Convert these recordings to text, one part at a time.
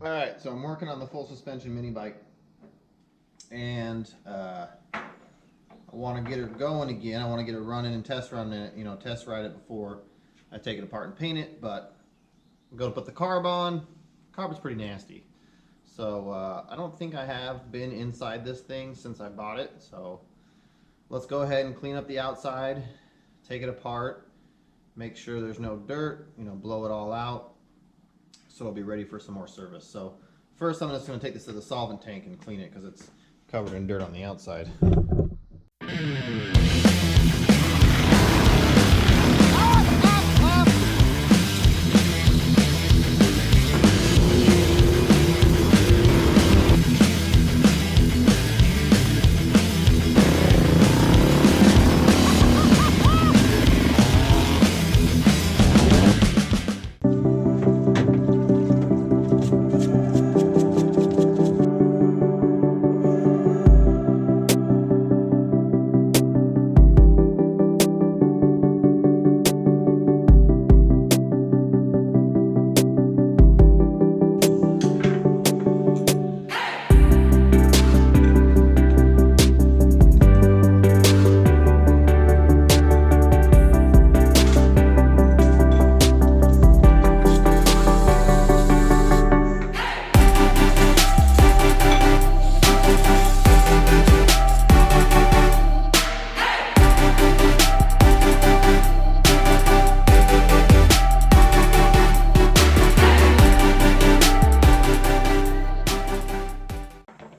All right, so I'm working on the full suspension mini bike, and I want to get her going again. I want to get her running and test running it, you know, test ride it before I take it apart and paint it. But I'm going to put the carb on. Carb is pretty nasty, so I don't think I have been inside this thing since I bought it. So let's go ahead and clean up the outside, take it apart, make sure there's no dirt, you know, blow it all out, so it'll be ready for some more service. So first I'm just going to take this to the solvent tank and clean it because it's covered in dirt on the outside.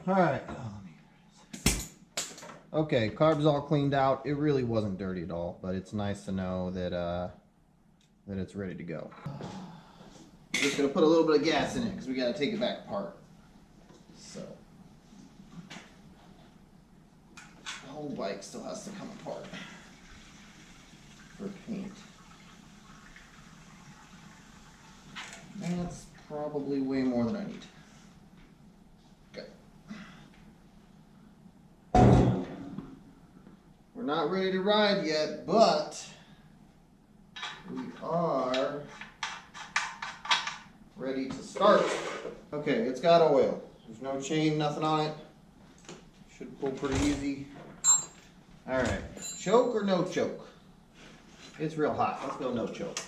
Alright, okay, carb's all cleaned out. It really wasn't dirty at all, but it's nice to know that that it's ready to go. I'm just gonna put a little bit of gas in it because we gotta take it back apart. So the whole bike still has to come apart for paint. That's probably way more than I need. We're not ready to ride yet, but we are ready to start. Okay, it's got oil. There's no chain, nothing on it. Should pull pretty easy. All right, choke or no choke? It's real hot. Let's go no choke.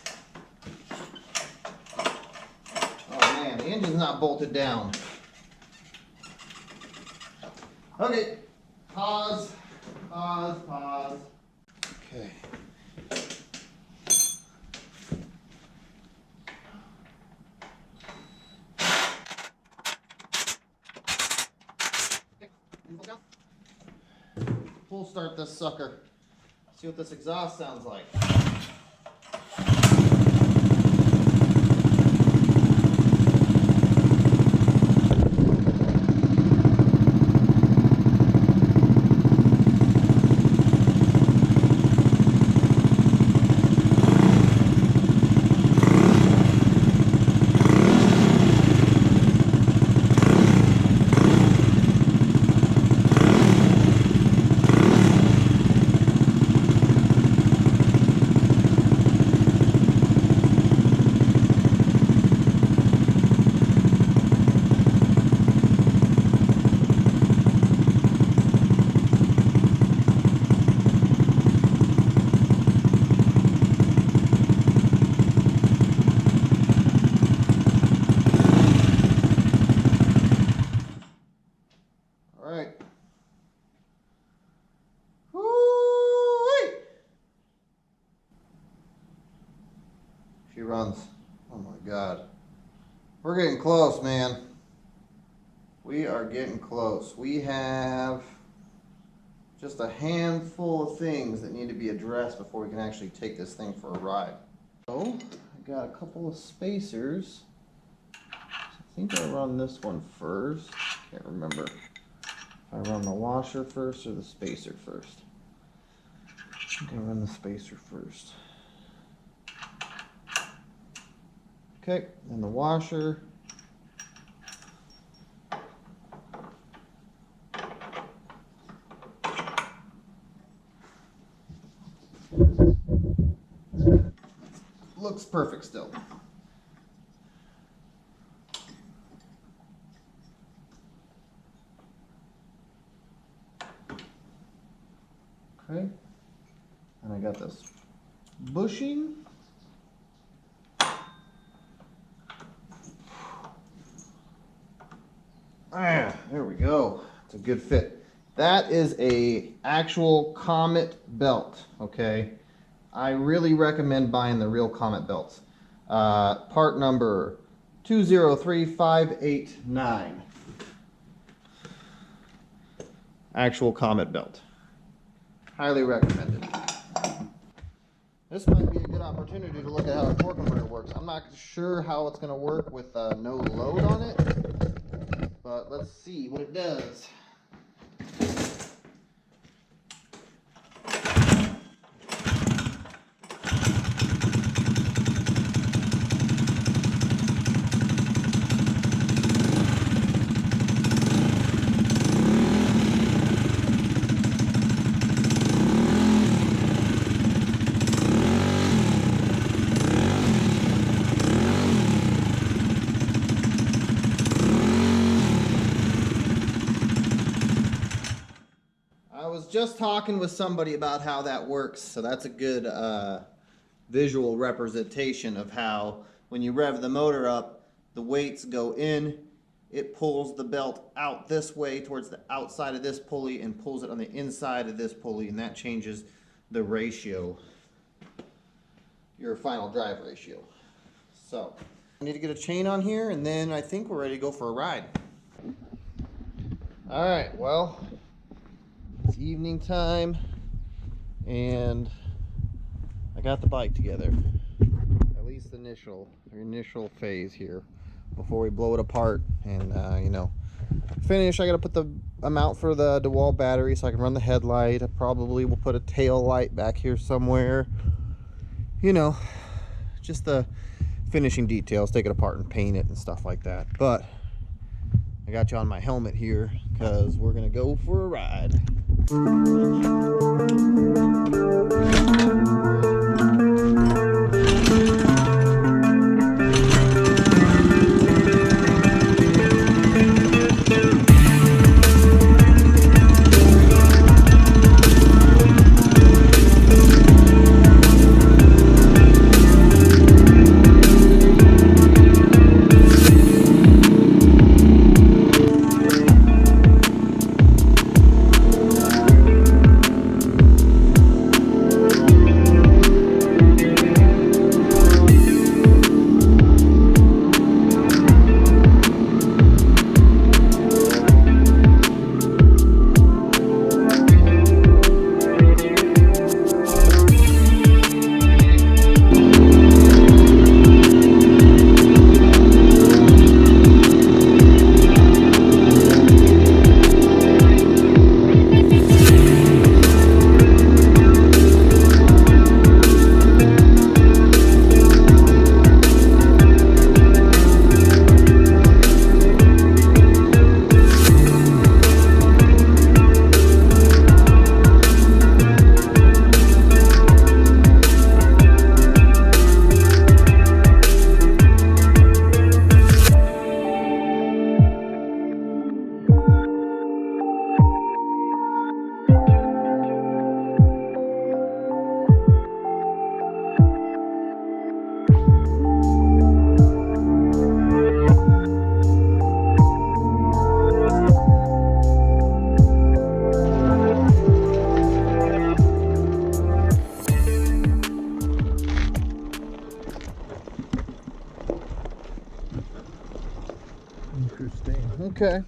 Oh man, the engine's not bolted down. Okay, pause. Pause. Okay. Full start this sucker. See what this exhaust sounds like. She runs. Oh my God. We're getting close, man. We are getting close. We have just a handful of things that need to be addressed before we can actually take this thing for a ride. So, I got a couple of spacers. I think I run this one first. Can't remember if I run the washer first or the spacer first. I think I run the spacer first. Okay, and the washer. Looks perfect still. Okay. And I got this bushing. Ah, there we go. It's a good fit. That is a actual Comet belt, okay? I really recommend buying the real Comet belts. Part number 203589. Actual Comet belt. Highly recommended. This might be a good opportunity to look at how a torque converter works. I'm not sure how it's going to work with no load on it, but let's see what it does. I was just talking with somebody about how that works, so that's a good visual representation of how when you rev the motor up, the weights go in, it pulls the belt out this way towards the outside of this pulley and pulls it on the inside of this pulley, and that changes the ratio, your final drive ratio. So I need to get a chain on here, and then I think we're ready to go for a ride. All right, well, it's evening time, and I got the bike together. At least the initial phase here before we blow it apart and you know, finish. I gotta put the mount for the DeWalt battery so I can run the headlight. I probably will put a tail light back here somewhere. You know, just the finishing details, take it apart and paint it and stuff like that. But I got you on my helmet here because we're gonna go for a ride. Interesting. Okay.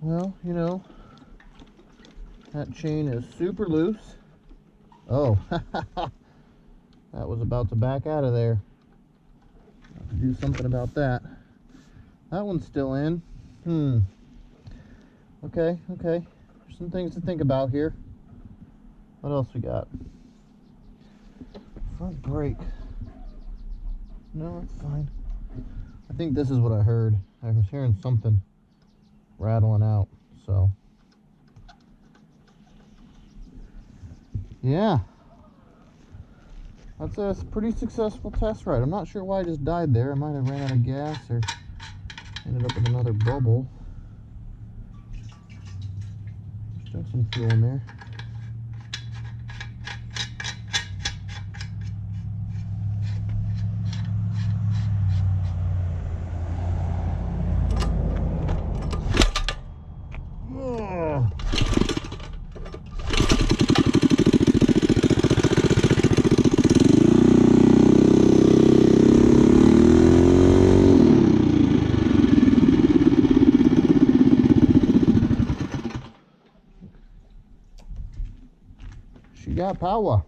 Well, you know, that chain is super loose. Oh, that was about to back out of there. Have to do something about that. That one's still in. Okay. There's some things to think about here. What else we got? Front brake. No, it's fine. I think this is what I heard. I was hearing something rattling out, so. Yeah. That's a pretty successful test ride. I'm not sure why I just died there. I might have ran out of gas or ended up with another bubble. Stuck some fuel in there. got power.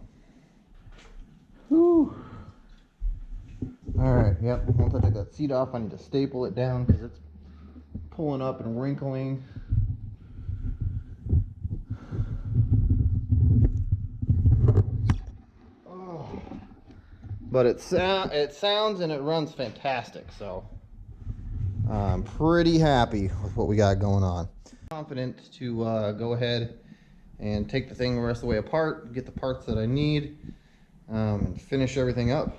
Whew. All right, yep. Once I take that seat off, I need to staple it down because it's pulling up and wrinkling. Oh. But it sounds and it runs fantastic, so I'm pretty happy with what we got going on. Confident to go ahead and take the thing the rest of the way apart, get the parts that I need, and finish everything up.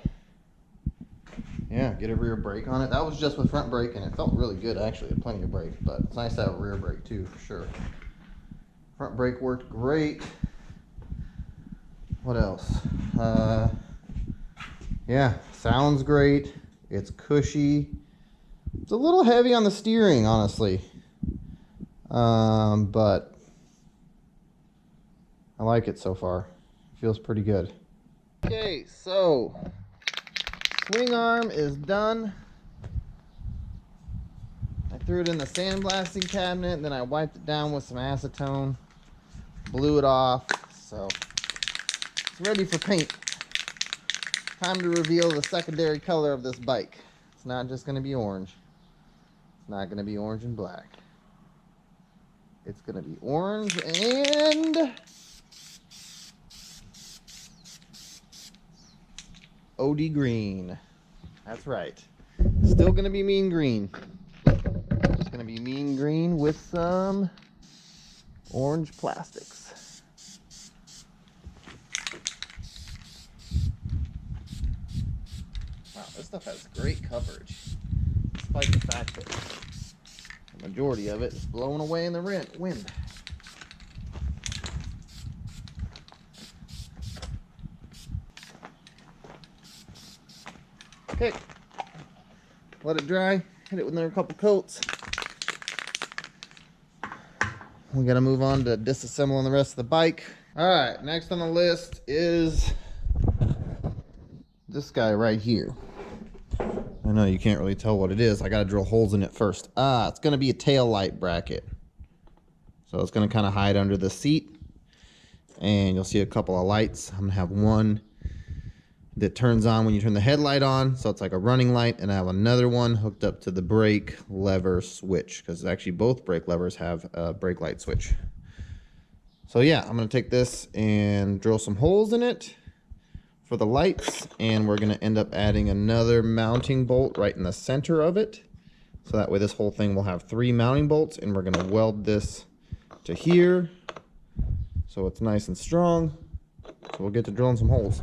Yeah, get a rear brake on it. That was just with front brake, and it felt really good actually. It had plenty of brake, but it's nice to have a rear brake too, for sure. Front brake worked great. What else? Yeah, sounds great. It's cushy. It's a little heavy on the steering, honestly, but I like it so far. It feels pretty good. Okay, so swing arm is done. I threw it in the sandblasting cabinet, then I wiped it down with some acetone, blew it off, so it's ready for paint. Time to reveal the secondary color of this bike. It's not just going to be orange. It's not going to be orange and black. It's going to be orange and OD green. That's right. Still going to be mean green. Just going to be mean green with some orange plastics. Wow, this stuff has great coverage, despite the fact that the majority of it is blown away in the wind. Okay, let it dry, hit it with another couple coats. We gotta move on to disassembling the rest of the bike. All right, next on the list is this guy right here. I know you can't really tell what it is. I gotta drill holes in it first. It's gonna be a tail light bracket. So it's gonna kind of hide under the seat, and you'll see a couple of lights. I'm gonna have one that turns on when you turn the headlight on, so it's like a running light, and I have another one hooked up to the brake lever switch, because actually both brake levers have a brake light switch. So yeah, I'm gonna take this and drill some holes in it for the lights, and we're gonna end up adding another mounting bolt right in the center of it, so that way this whole thing will have 3 mounting bolts, and we're gonna weld this to here so it's nice and strong. So we'll get to drilling some holes.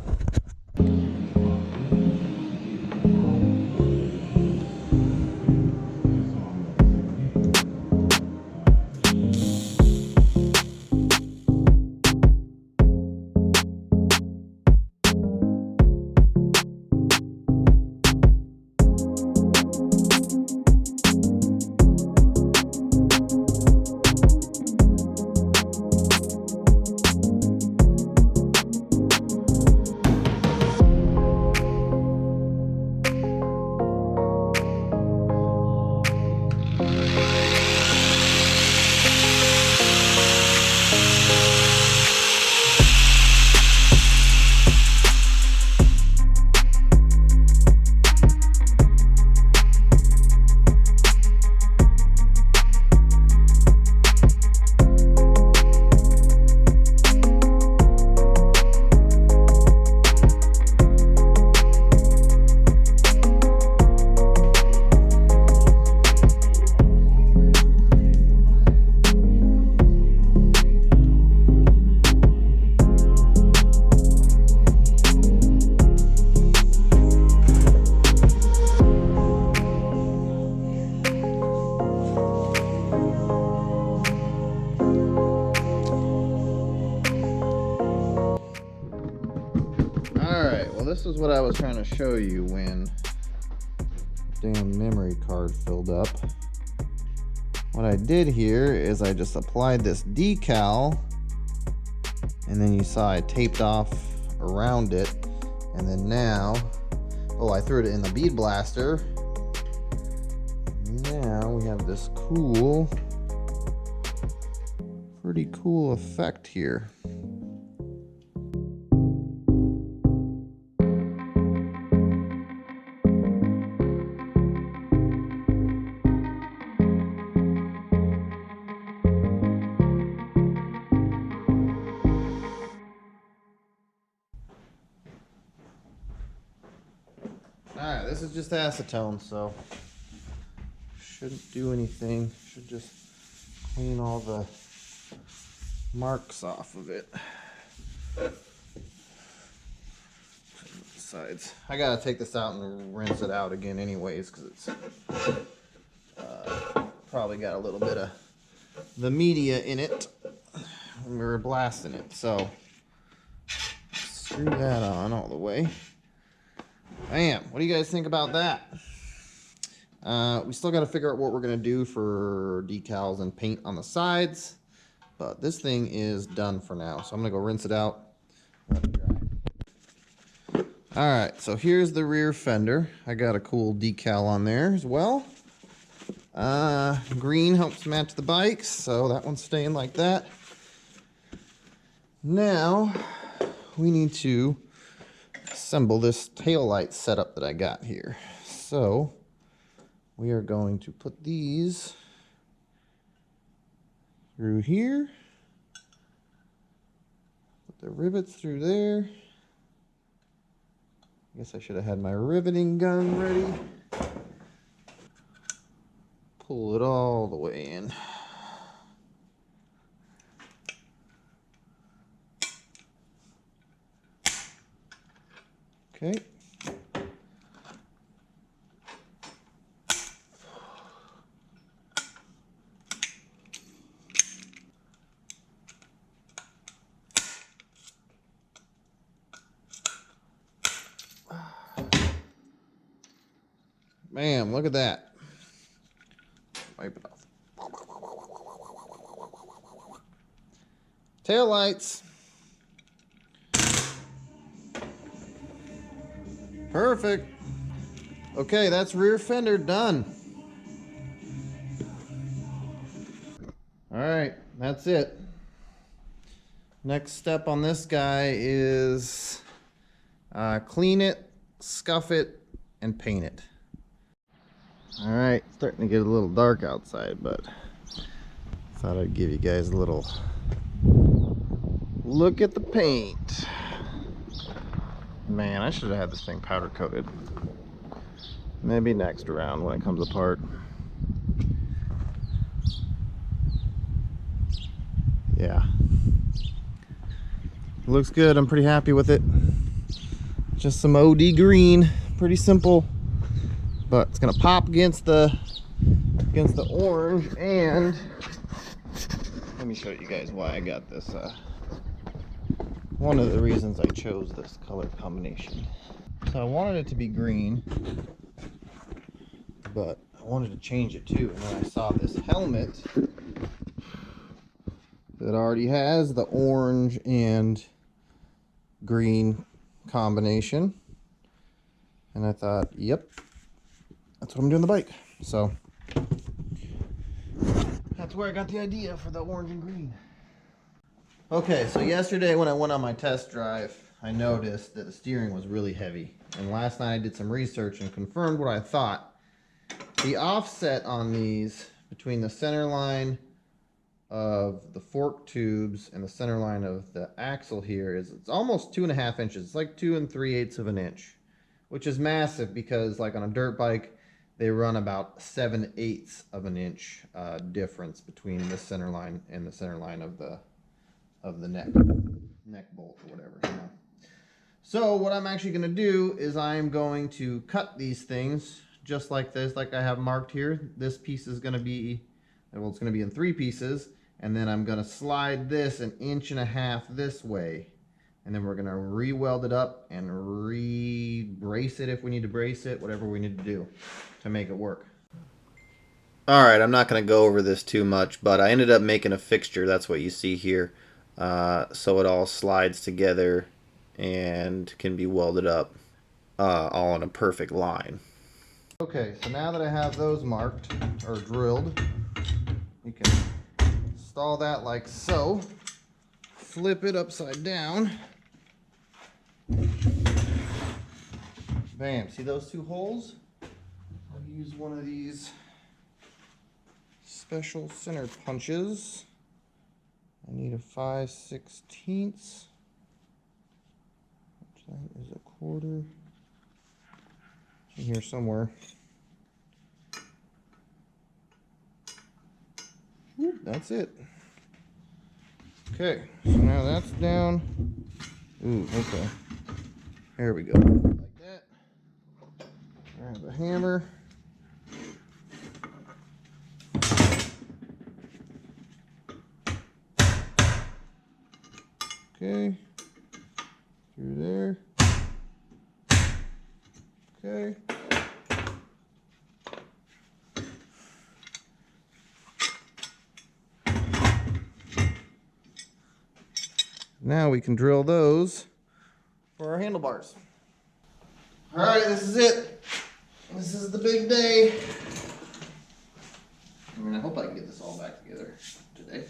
This is what I was trying to show you when the damn memory card filled up. What I did here is I just applied this decal, and then you saw I taped off around it, and then now, I threw it in the bead blaster. Now we have this pretty cool effect here. Alright, this is just acetone, so shouldn't do anything. Should just clean all the marks off of it. Sides. I gotta take this out and rinse it out again anyways, because it's probably got a little bit of the media in it when we were blasting it. So screw that on all the way. Bam! What do you guys think about that? We still got to figure out what we're gonna do for decals and paint on the sides, but this thing is done for now. So I'm gonna go rinse it out. Let it dry. All right, so here's the rear fender. I got a cool decal on there as well. Green helps match the bikes, so that one's staying like that. Now we need to assemble this taillight setup that I got here. So we are going to put these through here. Put the rivets through there. I guess I should have had my riveting gun ready. Pull it all the way in. Okay. Bam, look at that. Wipe it off. Tail lights. Perfect. Okay, that's rear fender done. All right, that's it. Next step on this guy is clean it, scuff it, and paint it. All right, starting to get a little dark outside, but thought I'd give you guys a little look at the paint. Man, I should have had this thing powder coated. Maybe next round when it comes apart. Yeah. Looks good, I'm pretty happy with it. Just some OD green, pretty simple. But it's gonna pop against the orange, and let me show you guys why I got this. One of the reasons I chose this color combination. So I wanted it to be green, but I wanted to change it too. And then I saw this helmet that already has the orange and green combination, and I thought, yep, that's what I'm doing the bike. So that's where I got the idea for the orange and green. Okay, so yesterday when I went on my test drive, I noticed that the steering was really heavy. And last night I did some research and confirmed what I thought. The offset on these between the center line of the fork tubes and the center line of the axle here it's almost 2.5 inches. It's like 2 3/8 of an inch, which is massive because like on a dirt bike, they run about 7/8 of an inch difference between the center line and the center line of the neck bolt or whatever. You know? So what I'm actually going to do is I'm going to cut these things just like this, like I have marked here. This piece is going to be, well, it's going to be in 3 pieces, and then I'm going to slide this 1.5 inches this way, and then we're going to re-weld it up and re-brace it if we need to brace it, whatever we need to do to make it work. All right, I'm not going to go over this too much, but I ended up making a fixture. That's what you see here. So it all slides together and can be welded up all in a perfect line. Okay, so now that I have those marked or drilled, you can install that like so. Flip it upside down. Bam, see those 2 holes? I'll use one of these special center punches. I need a 5/16, which that is 1/4. in here somewhere. Whoop, that's it. Okay, so now that's down. Ooh, okay. There we go. Like that. Grab a hammer. Okay. Through there. Okay. Now we can drill those for our handlebars. All right, this is it. This is the big day. I mean, I hope I can get this all back together today.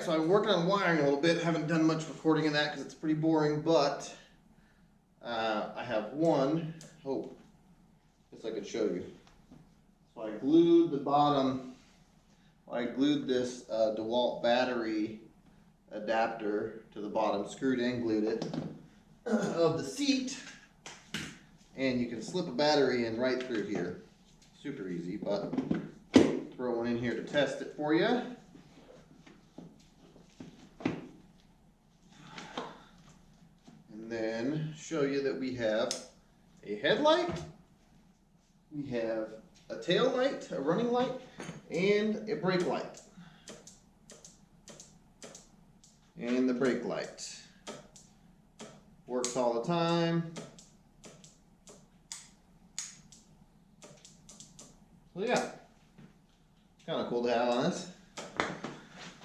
So I'm working on wiring a little bit. Haven't done much recording of that because it's pretty boring, but I have one. Oh, guess I could show you. So I glued the bottom. I glued this DeWalt battery adapter to the bottom, screwed and glued it of the seat, and you can slip a battery in right through here. Super easy, but throw one in here to test it for you. And then show you that we have a headlight, we have a tail light, a running light, and a brake light. And the brake light works all the time. So yeah, kind of cool to have on this.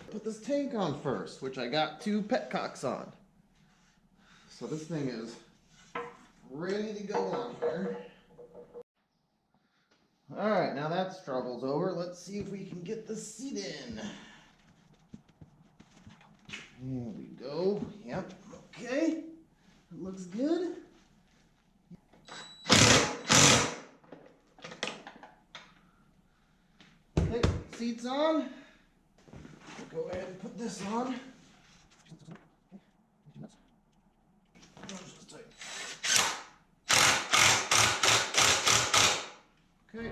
Put this tank on first, which I got 2 petcocks on. So this thing is ready to go on here. All right, now that struggle's over. Let's see if we can get the seat in. There we go. Yep. Okay. It looks good. Okay, seat's on. Go ahead and put this on. Okay.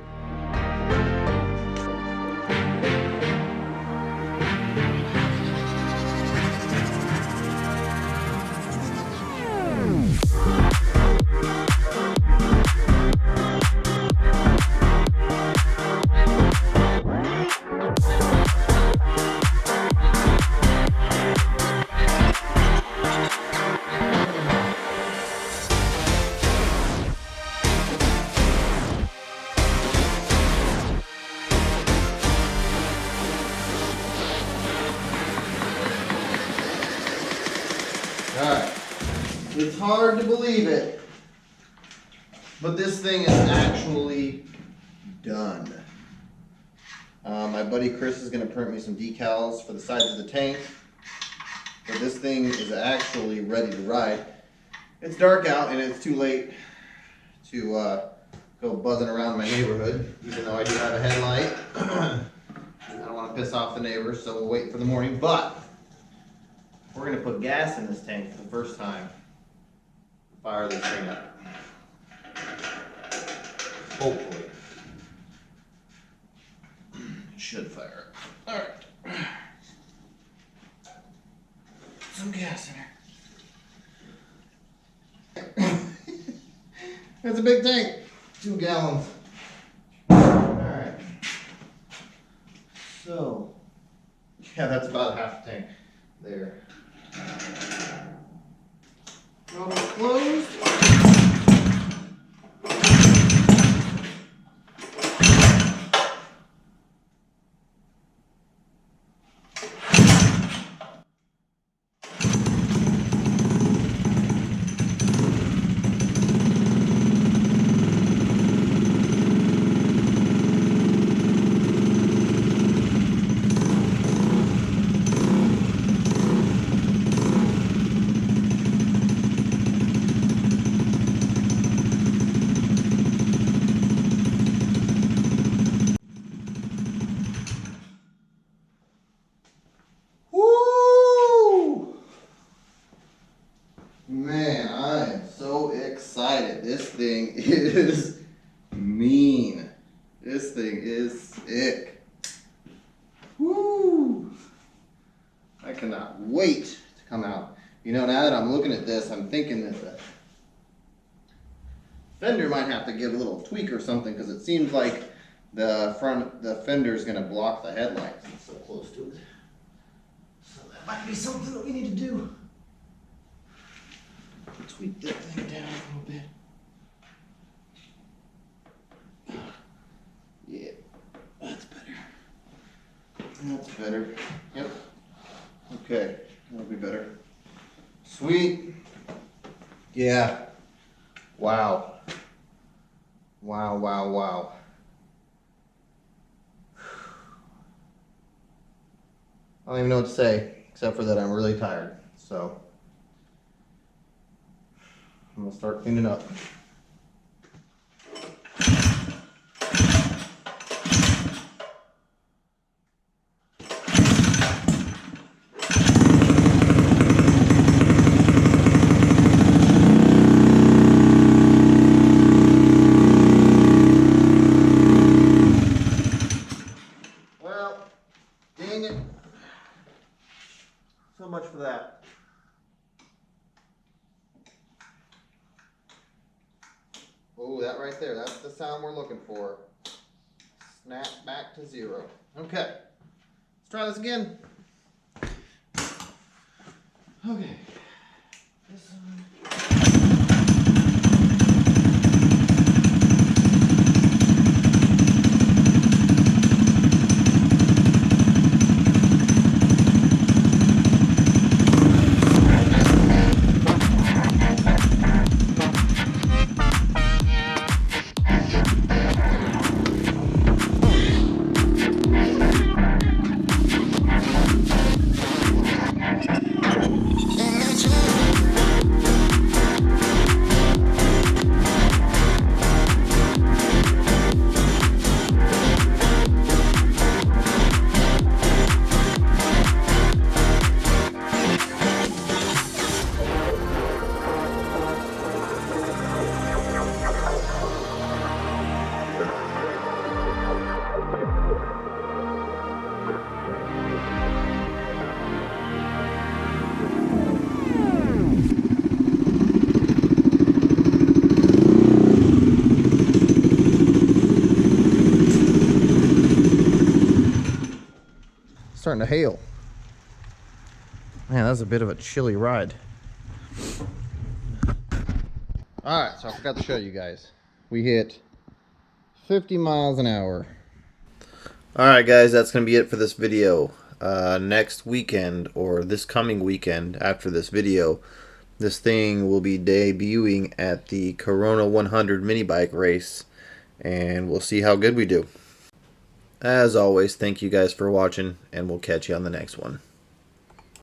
Alright, it's hard to believe it, but this thing is actually done. My buddy Chris is going to print me some decals for the sides of the tank, but this thing is actually ready to ride. It's dark out and it's too late to go buzzing around my neighborhood, even though I do have a headlight. I don't want to piss off the neighbors, so we'll wait for the morning, but we're going to put gas in this tank for the first time. Fire this thing up. Hopefully. It should fire up. Alright. some gas in her. That's a big tank. 2 gallons. Alright. So, yeah, that's about half a tank there. Throttle closed. Man, I am so excited. This thing is mean. This thing is sick. Woo! I cannot wait to come out. You know, now that I'm looking at this, I'm thinking that the fender might have to get a little tweak or something, because it seems like the fender is going to block the headlights. It's so close to it. So that might be something that we need to do. Tweak that thing down a little bit. Yeah, that's better. That's better. Yep. Okay, that'll be better. Sweet. Yeah. Wow. Wow, wow, wow. I don't even know what to say, except for that I'm really tired, so I'm gonna start cleaning up. Well, dang it. So much for that. Oh, that right there, that's the sound we're looking for. Snap back to 0. Okay, let's try this again. Okay, this one. Starting to hail. Man, that was a bit of a chilly ride. Alright, so I forgot to show you guys. We hit 50 miles an hour. Alright guys, that's going to be it for this video. Next weekend, or this coming weekend after this video, this thing will be debuting at the Corona 100 mini bike race, and we'll see how good we do. As always, thank you guys for watching, and we'll catch you on the next one.